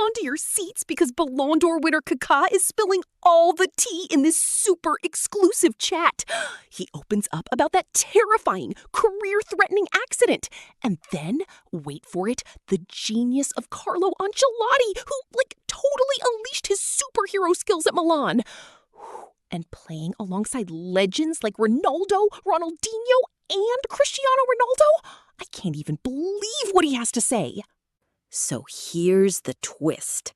on to your seats because Ballon d'Or winner Kaka is spilling all the tea in this super exclusive chat. He opens up about that terrifying, career-threatening accident. And then, wait for it, the genius of Carlo Ancelotti, who, totally unleashed his superhero skills at Milan. And playing alongside legends like Ronaldo, Ronaldinho, and Cristiano Ronaldo? I can't even believe what he has to say. So here's the twist.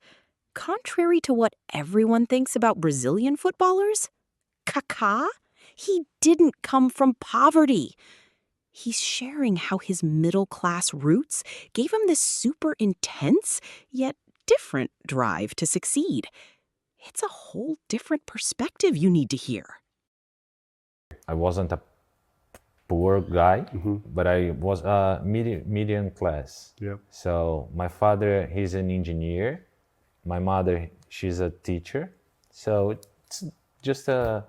Contrary to what everyone thinks about Brazilian footballers, Kaká, he didn't come from poverty. He's sharing how his middle-class roots gave him this super intense, yet different drive to succeed. It's a whole different perspective you need to hear. I wasn't a poor guy, but I was medium class. Yep. So my father, he's an engineer. My mother, she's a teacher. So it's just a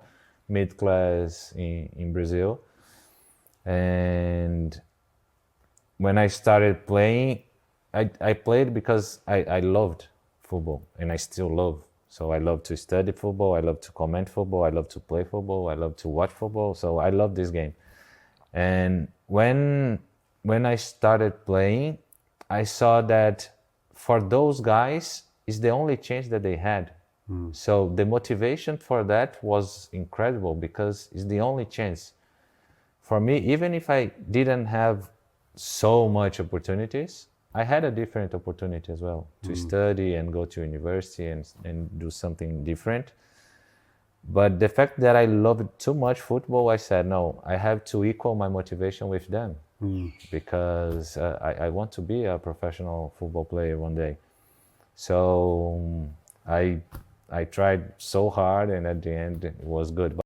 mid-class in Brazil. And when I started playing, I played because I loved football, and I still love. So I love to study football, I love to comment football, I love to play football, I love to watch football. So I love this game. And when I started playing, I saw that for those guys, it's the only chance that they had. So the motivation for that was incredible because it's the only chance. For me, even if I didn't have so much opportunities, I had a different opportunity as well to study and go to university and do something different. But the fact that I loved too much football, I said, no, I have to equal my motivation with them because I want to be a professional football player one day. So I tried so hard, and at the end it was good.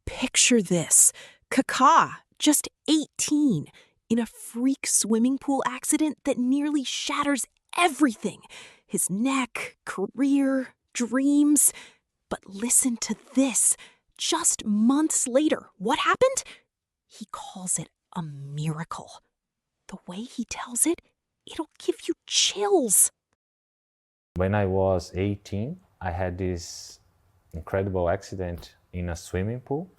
Picture this. Kaka, just 18, in a freak swimming pool accident that nearly shatters everything. His neck, career, dreams. But listen to this. Just months later, what happened? He calls it a miracle. The way he tells it, it'll give you chills. When I was 18, I had this incredible accident in a swimming pool.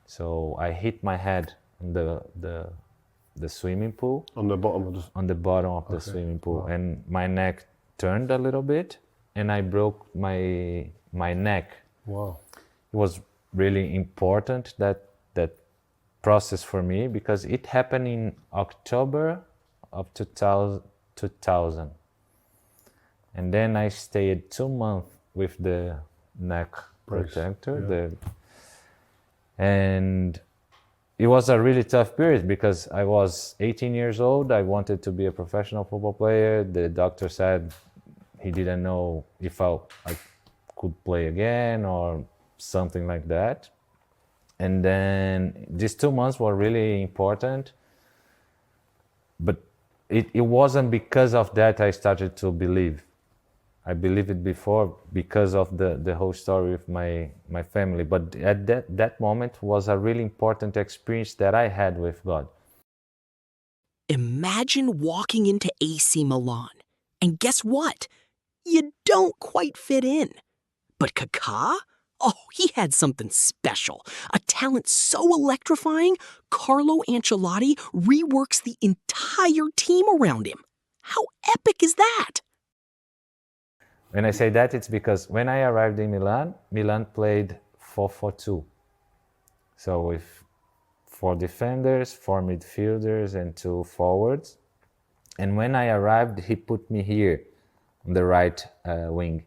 So I hit my head on the swimming pool. On the bottom of the swimming pool. Wow. And my neck turned a little bit, and I broke my neck. Wow. It was really important, that process for me, because it happened in October of 2000. And then I stayed 2 months with the neck protector. Yeah. And it was a really tough period because I was 18 years old. I wanted to be a professional football player. The doctor said he didn't know if I could play again or something like that. And then these 2 months were really important. But it wasn't because of that I started to believe. I believed it before because of the whole story with my family. But at that moment was a really important experience that I had with God. Imagine walking into AC Milan, and guess what? You don't quite fit in. But Kaká? Oh, he had something special. A talent so electrifying, Carlo Ancelotti reworks the entire team around him. How epic is that? When I say that, it's because when I arrived in Milan played 4-4-2. So with 4 defenders, 4 midfielders, and 2 forwards. And when I arrived, he put me here on the right wing.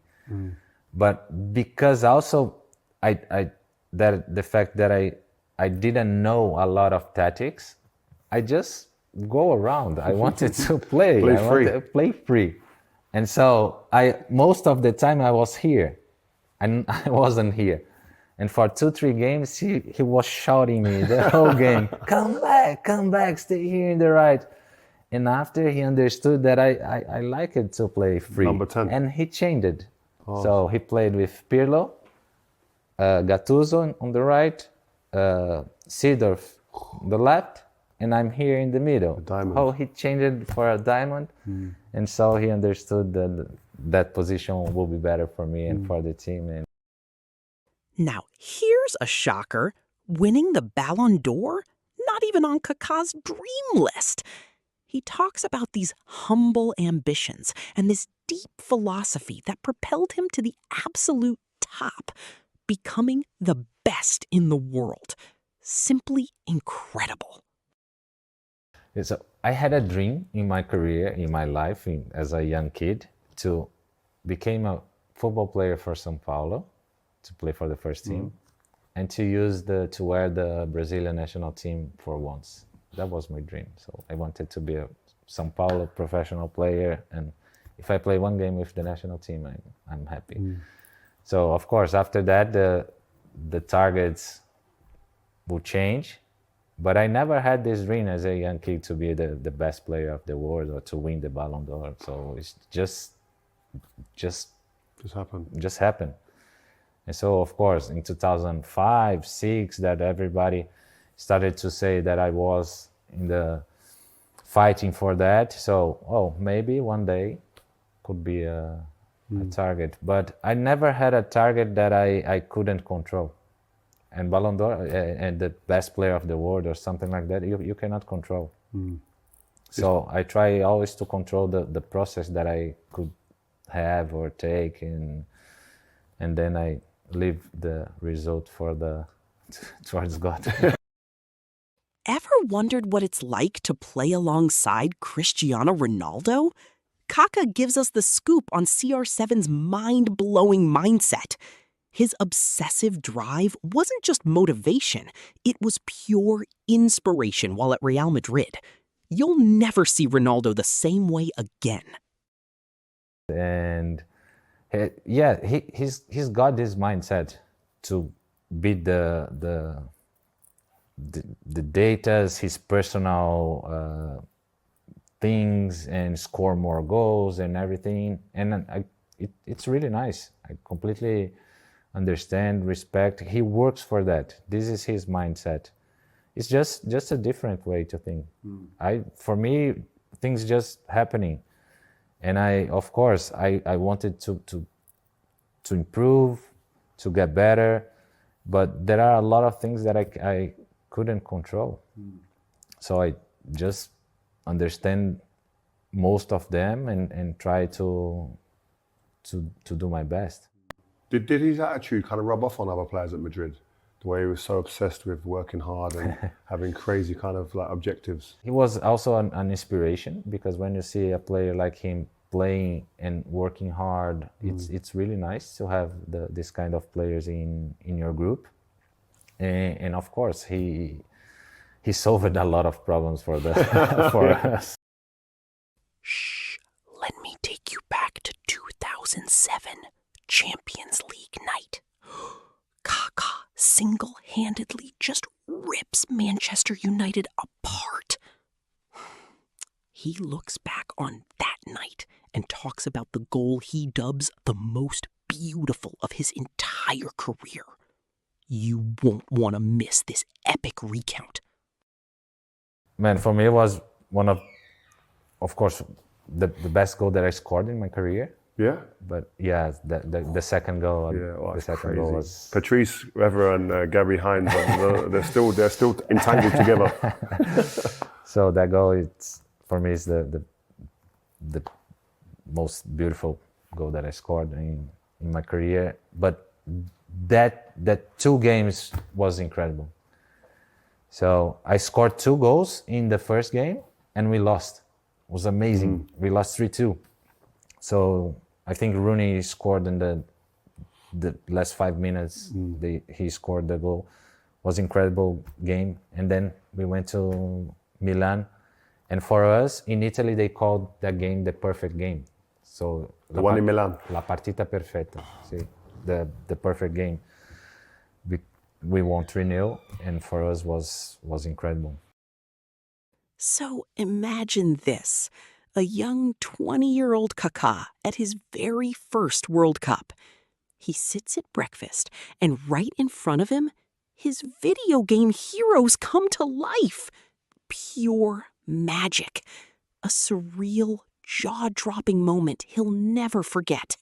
But because also the fact that I didn't know a lot of tactics, I just go around. I wanted to play. Wanted to play free. And so most of the time I was here, and I wasn't here. And for 2-3 games, he was shouting me the whole game, come back, stay here in the right. And after he understood that I liked to play free. Number 10. And he changed it. Oh. So he played with Pirlo, Gattuso on the right, Seedorf on the left, and I'm here in the middle. A diamond. Oh, he changed it for a diamond. And so he understood that position will be better for me and for the team. And Now, here's a shocker. Winning the Ballon d'Or? Not even on Kaká's dream list. He talks about these humble ambitions and this deep philosophy that propelled him to the absolute top, becoming the best in the world. Simply incredible. so I had a dream in my career, in my life, as a young kid, to become a football player for São Paulo, to play for the first team, and to wear the Brazilian national team for once. That was my dream. So I wanted to be a São Paulo professional player, and if I play one game with the national team, I'm happy. So of course, after that, the targets will change, but I never had this dream as a young kid to be the best player of the world or to win the Ballon d'Or. So it's just happened. And so, of course, in 2005, 2006, that everybody started to say that I was in the fighting for that. So, maybe one day could be a target. But I never had a target that I couldn't control. And Ballon d'Or and the best player of the world or something like that, you cannot control. So I try always to control the process that I could have or take, and then I leave the result towards God. Ever wondered what it's like to play alongside Cristiano Ronaldo? Kaka gives us the scoop on CR7's mind-blowing mindset. His obsessive drive wasn't just motivation, it was pure inspiration while at Real Madrid. You'll never see Ronaldo the same way again. And he's got this mindset to beat the datas, his personal things, and score more goals and everything. And it's really nice. I completely understand, respect. He works for that. This is his mindset. It's just a different way to think. For me, things just happening. And of course, I wanted to improve, to get better, but there are a lot of things that I couldn't control. So I just understand most of them and try to do my best. Did his attitude kind of rub off on other players at Madrid? The way he was so obsessed with working hard and having crazy kind of like objectives. He was also an inspiration, because when you see a player like him playing and working hard, it's really nice to have this kind of players in your group. And of course, he solved a lot of problems for us. Shh, let me take you back to 2007, Champions League night. Kaka single-handedly just rips Manchester United apart. He looks back on that night and talks about the goal he dubs the most beautiful of his entire career. You won't want to miss this epic recount. Man, for me, it was one of course, the best goal that I scored in my career. Yeah? But yeah, the second goal. The second crazy. goal was Patrice Evra and Gary Hines, they're still entangled together. So that goal, for me, is the most beautiful goal that I scored in my career. But that 2 games was incredible. So I scored 2 goals in the first game and we lost. It was amazing. We lost 3-2. So I think Rooney scored in the last 5 minutes. He scored the goal. It was an incredible game. And then we went to Milan. And for us, in Italy, they called that game the perfect game. So The one in Milan. La partita perfetta. See, the perfect game. We won 3-0, and for us was incredible. So imagine this. A young 20-year-old Kaká at his very first World Cup. He sits at breakfast, and right in front of him, his video game heroes come to life. Pure magic. A surreal jaw-dropping moment he'll never forget.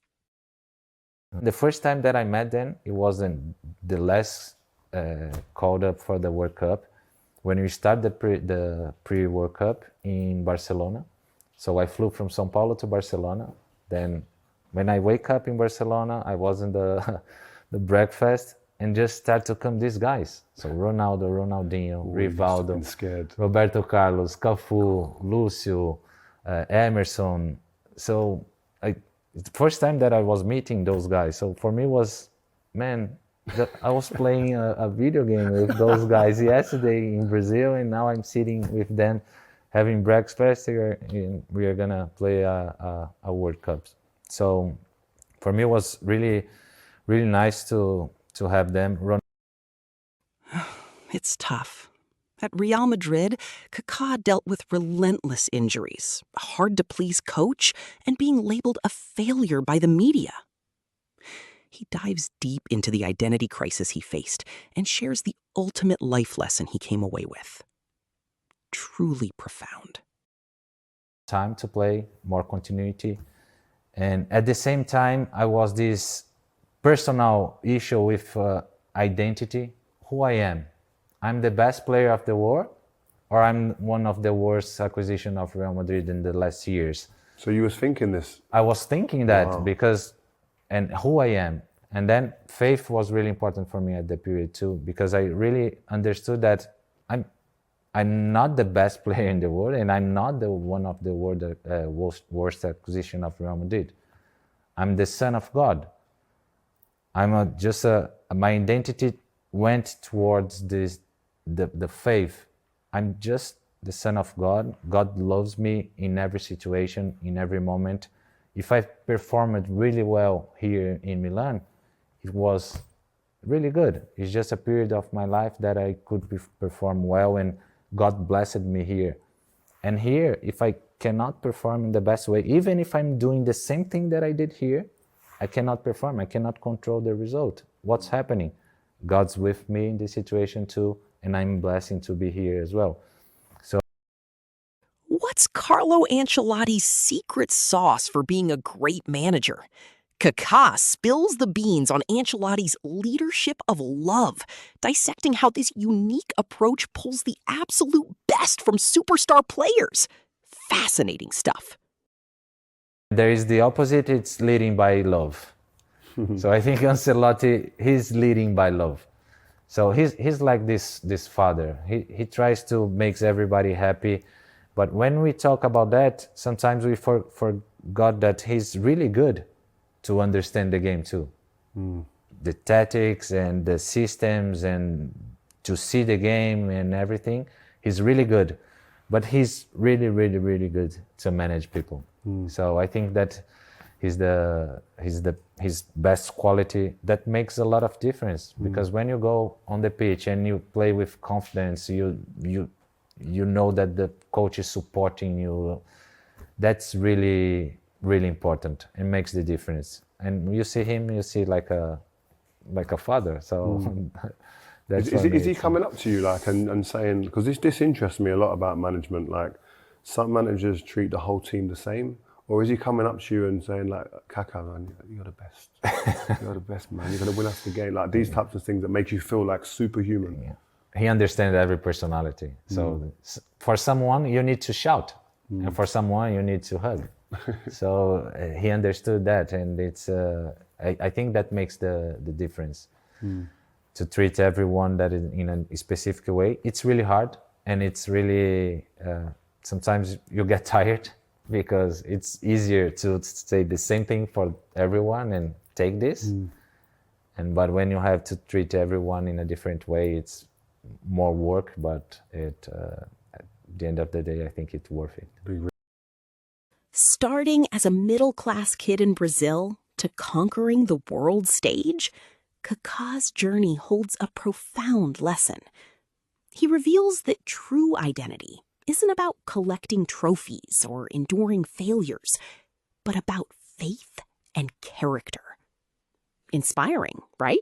The first time that I met them, it wasn't the last called up for the World Cup. When we started the pre-World Cup in Barcelona. So I flew from São Paulo to Barcelona. Then when I wake up in Barcelona, I was in the breakfast and just start to come these guys. So Ronaldo, Ronaldinho, Rivaldo, Roberto Carlos, Cafu, Lucio, Emerson. So the first time that I was meeting those guys. So for me was, man, I was playing a video game with those guys yesterday in Brazil, and now I'm sitting with them having breakfast here, and we are gonna play a World Cup. So for me it was really, really nice to have them run. It's tough. At Real Madrid, Kaká dealt with relentless injuries, a hard-to-please coach, and being labeled a failure by the media. He dives deep into the identity crisis he faced and shares the ultimate life lesson he came away with. Truly profound. Time to play, more continuity. And at the same time, I was this personal issue with identity, who I am. I'm the best player of the world, or I'm one of the worst acquisition of Real Madrid in the last years. So you was thinking this? I was thinking that because, and who I am. And then faith was really important for me at the period too, because I really understood that I'm not the best player in the world, and I'm not the one of the worst acquisition of Real Madrid. I'm the son of God. My identity went towards the faith. I'm just the son of God. God loves me in every situation, in every moment. If I performed really well here in Milan, it was really good. It's just a period of my life that I could perform well, and God blessed me here. And here, if I cannot perform in the best way, even if I'm doing the same thing that I did here, I cannot perform. I cannot control the result. What's happening? God's with me in this situation too, and I'm blessed to be here as well. So, what's Carlo Ancelotti's secret sauce for being a great manager? Kaka spills the beans on Ancelotti's leadership of love, dissecting how this unique approach pulls the absolute best from superstar players. Fascinating stuff. There is the opposite, it's leading by love. So I think Ancelotti, he's leading by love. So he's like this father. He tries to make everybody happy. But when we talk about that, sometimes we forgot that he's really good to understand the game too. The tactics and the systems and to see the game and everything. He's really good. But he's really, really, really good to manage people. So I think that his best quality that makes a lot of difference, because when you go on the pitch and you play with confidence, you know that the coach is supporting you. That's really, really important and makes the difference. And you see him, you see like a father. So that's is he coming up to you and saying, because this interests me a lot about management, like some managers treat the whole team the same, or is he coming up to you and saying like, Kaka, man, you're the best. You're the best, man. You're going to win us the game. Like these types of things that make you feel like superhuman. Yeah. He understands every personality. So for someone, you need to shout. And for someone, you need to hug. So he understood that. And it's I think that makes the difference. To treat everyone that is in a specific way. It's really hard. And it's really, sometimes you get tired, because it's easier to say the same thing for everyone and take this. But when you have to treat everyone in a different way, it's more work, but at the end of the day, I think it's worth it. Starting as a middle-class kid in Brazil to conquering the world stage, Kaká's journey holds a profound lesson. He reveals that true identity isn't about collecting trophies or enduring failures, but about faith and character. Inspiring, right?